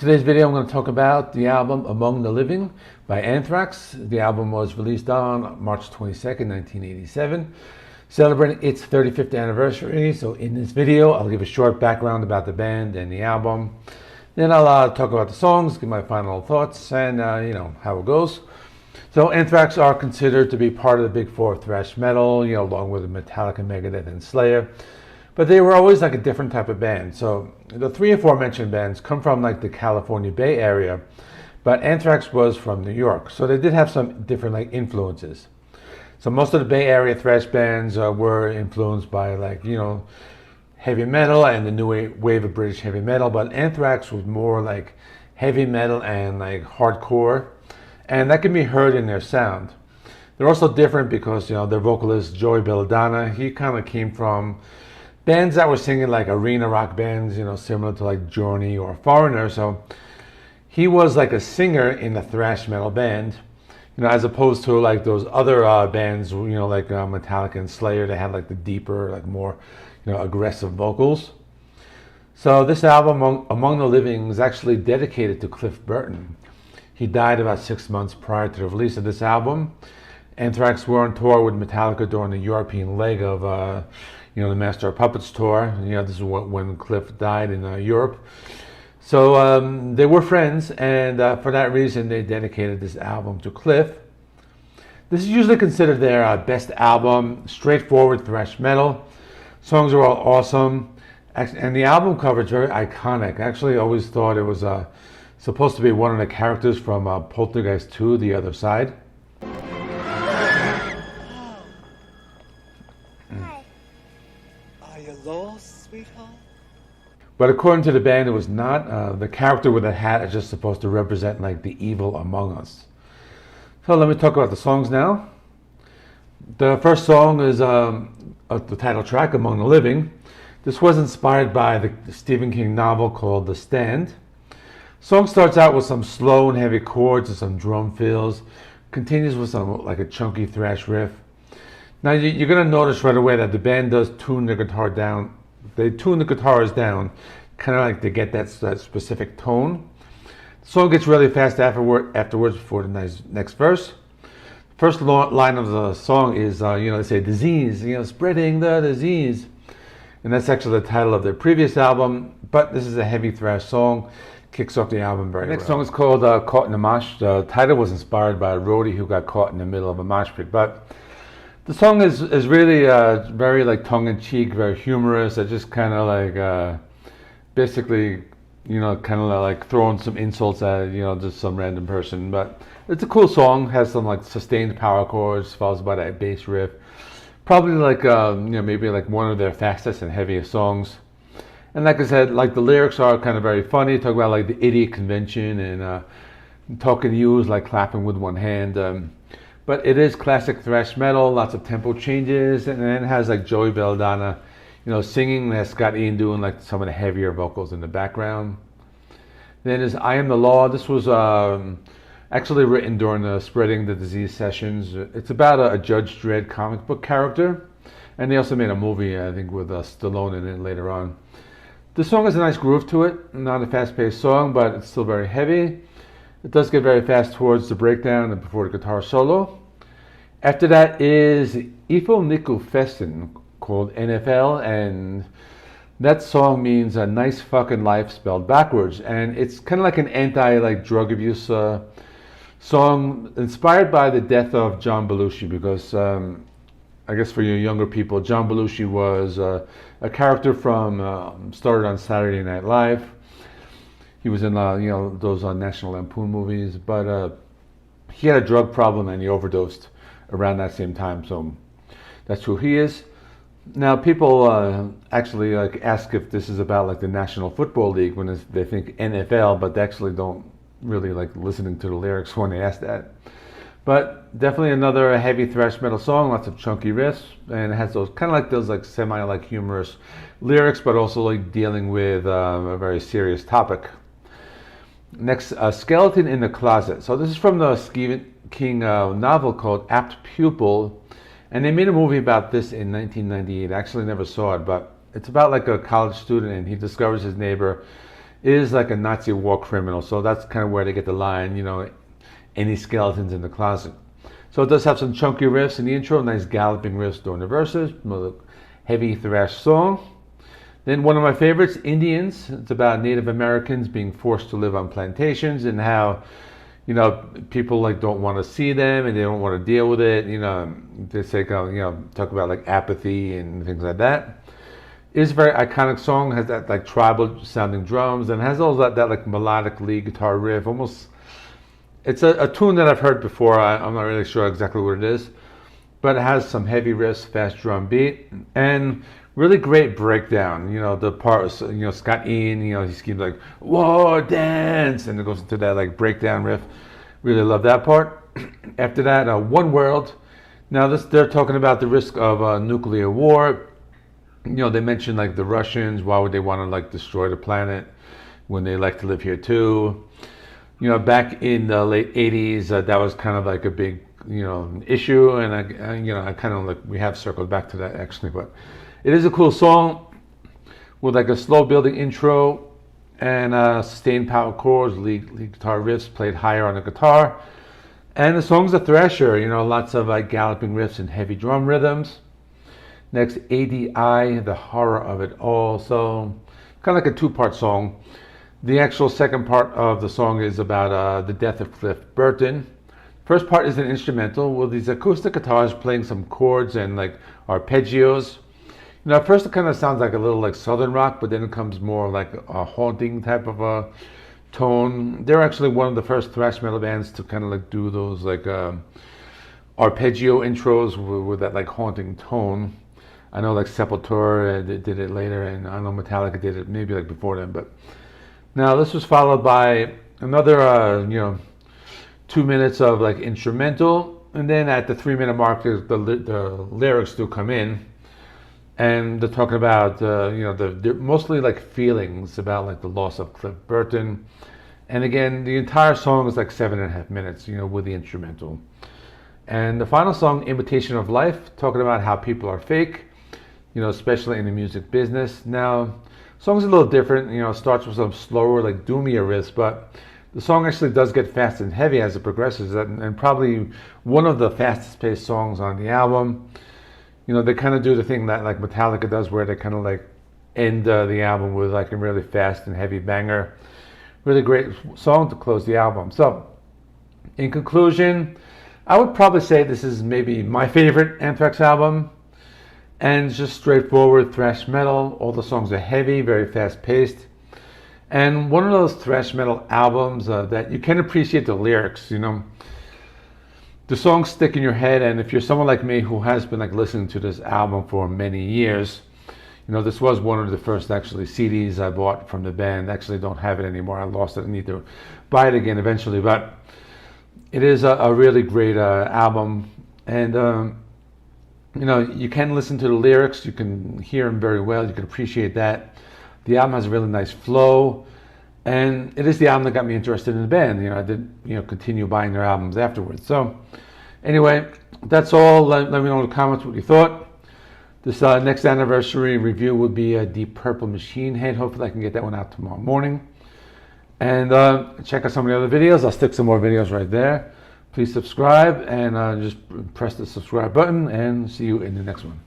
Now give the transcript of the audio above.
Today's video I'm going to talk about the album Among the Living by Anthrax. The album was released on March 22nd, 1987, celebrating its 35th anniversary. So in this video I'll give a short background about the band and the album. Then I'll talk about the songs, give my final thoughts, and how it goes. So Anthrax are considered to be part of the big four of thrash metal, along with Metallica, Megadeth, and Slayer. But they were always like a different type of band. So the three aforementioned bands come from like the California Bay Area, but Anthrax was from New York. So they did have some different like influences. So most of the Bay Area thrash bands were influenced by heavy metal and the new wave of British heavy metal. But Anthrax was more like heavy metal and like hardcore, and that can be heard in their sound. They're also different because their vocalist Joey Belladonna, he kind of came from bands that were singing like arena rock bands, similar to like Journey or Foreigner. So he was like a singer in a thrash metal band, as opposed to like those other bands, like Metallica and Slayer. They had like the deeper, like more, aggressive vocals. So this album, Among the Living, is actually dedicated to Cliff Burton. He died about 6 months prior to the release of this album. Anthrax were on tour with Metallica during the European leg of the Master of Puppets tour. This is when Cliff died in Europe. So they were friends, and for that reason they dedicated this album to Cliff. This is usually considered their best album, straightforward thrash metal. Songs are all awesome, and the album cover is very iconic. I actually always thought it was supposed to be one of the characters from Poltergeist 2, The Other Side. Lost, sweetheart? But according to the band, it was not. The character with the hat is just supposed to represent like the evil among us. So let me talk about the songs now. The first song is the title track, Among the Living. This was inspired by the Stephen King novel called The Stand. The song starts out with some slow and heavy chords and some drum fills, continues with some like a chunky thrash riff. Now you're going to notice right away that the band does tune the guitar down. They tune the guitars down, kind of like to get that specific tone. The song gets really fast afterwards before the next verse. The first line of the song is, they say disease, spreading the disease. And that's actually the title of their previous album, but this is a heavy thrash song. Kicks off the album very well. The next song is called Caught in a Mosh. The title was inspired by a roadie who got caught in the middle of a mosh pit, but the song is really very like tongue-in-cheek, very humorous. It just kind of like basically, kind of like throwing some insults at, just some random person. But it's a cool song. Has some like sustained power chords, followed by that bass riff. Probably like maybe like one of their fastest and heaviest songs. And like I said, like the lyrics are kind of very funny. Talk about like the idiot convention and talking to you is like clapping with one hand. But it is classic thrash metal, lots of tempo changes, and then it has like Joey Belladonna, singing. It has Scott Ian doing like some of the heavier vocals in the background. Then there's I Am the Law. This was actually written during the Spreading the Disease sessions. It's about a Judge Dredd comic book character, and they also made a movie, I think, with Stallone in it later on. The song has a nice groove to it, not a fast-paced song, but it's still very heavy. It does get very fast towards the breakdown and before the guitar solo. After that is Efilnikufesin, called N.F.L, and that song means a nice fucking life spelled backwards. And it's kind of like an drug abuse song inspired by the death of John Belushi, because I guess for you younger people, John Belushi was a character from started on Saturday Night Live. He was in those National Lampoon movies, but he had a drug problem and he overdosed around that same time. So that's who he is. Now people actually like ask if this is about like the National Football League when they think N.F.L, but they actually don't really like listening to the lyrics when they ask that. But definitely another heavy thrash metal song, lots of chunky riffs, and it has those kind of like those like semi like humorous lyrics, but also like dealing with a very serious topic. Next, Skeleton in the Closet. So this is from the Stephen King novel called Apt Pupil, and they made a movie about this in 1998. I actually never saw it, but it's about like a college student, and he discovers his neighbor is like a Nazi war criminal. So that's kind of where they get the line, any skeletons in the closet. So it does have some chunky riffs in the intro, nice galloping riffs during the verses, heavy thrash song. Then one of my favorites, Indians. It's about Native Americans being forced to live on plantations and how, people like don't want to see them and they don't want to deal with it. They say, talk about like apathy and things like that. It's a very iconic song. Has that like tribal sounding drums and has all that like melodic lead guitar riff. Almost, it's a tune that I've heard before. I'm not really sure exactly what it is, but it has some heavy riffs, fast drum beat, and really great breakdown. The part, Scott Ian, he screams like "War Dance," and it goes into that like breakdown riff. Really love that part. After that, One World. Now they're talking about the risk of nuclear war. They mentioned like the Russians. Why would they want to like destroy the planet when they like to live here too? Back in the late '80s, that was kind of like a big issue, and I kind of like we have circled back to that actually, but it is a cool song with like a slow building intro and sustained power chords, lead guitar riffs played higher on the guitar, and the song's a thrasher. Lots of like galloping riffs and heavy drum rhythms. Next, A.D.I, The Horror of It All. So kind of like a two-part song. The actual second part of the song is about the death of Cliff Burton. First part is an instrumental with these acoustic guitars playing some chords and like arpeggios. At first it kind of sounds like a little like southern rock, but then it comes more like a haunting type of a tone. They're actually one of the first thrash metal bands to kind of like do those like arpeggio intros with that like haunting tone. I know like Sepultura did it later, and I know Metallica did it maybe like before them. But now this was followed by another 2 minutes of like instrumental, and then at the 3-minute mark the lyrics do come in, and they're talking about they're mostly like feelings about like the loss of Cliff Burton. And again, the entire song is like 7.5 minutes, with the instrumental. And the final song, Imitation of Life, talking about how people are fake, especially in the music business. Now, the song's a little different. It starts with some slower, like doomier riffs, but the song actually does get fast and heavy as it progresses, and probably one of the fastest paced songs on the album. They kind of do the thing that like Metallica does, where they kind of like end the album with like a really fast and heavy banger. Really great song to close the album. So, in conclusion, I would probably say this is maybe my favorite Anthrax album. And it's just straightforward thrash metal. All the songs are heavy, very fast paced. And one of those thrash metal albums that you can appreciate the lyrics, The songs stick in your head, and if you're someone like me who has been like listening to this album for many years, this was one of the first actually CDs I bought from the band. Actually don't have it anymore. I lost it. I need to buy it again eventually. But it is a really great album. And you can listen to the lyrics, you can hear them very well, you can appreciate that. The album has a really nice flow, and it is the album that got me interested in the band. I did continue buying their albums afterwards. So anyway, that's all. Let me know in the comments what you thought. This next anniversary review would be a Deep Purple Machine Head. Hopefully I can get that one out tomorrow morning. And check out some of the other videos. I'll stick some more videos right there. Please subscribe and just press the subscribe button, and see you in the next one.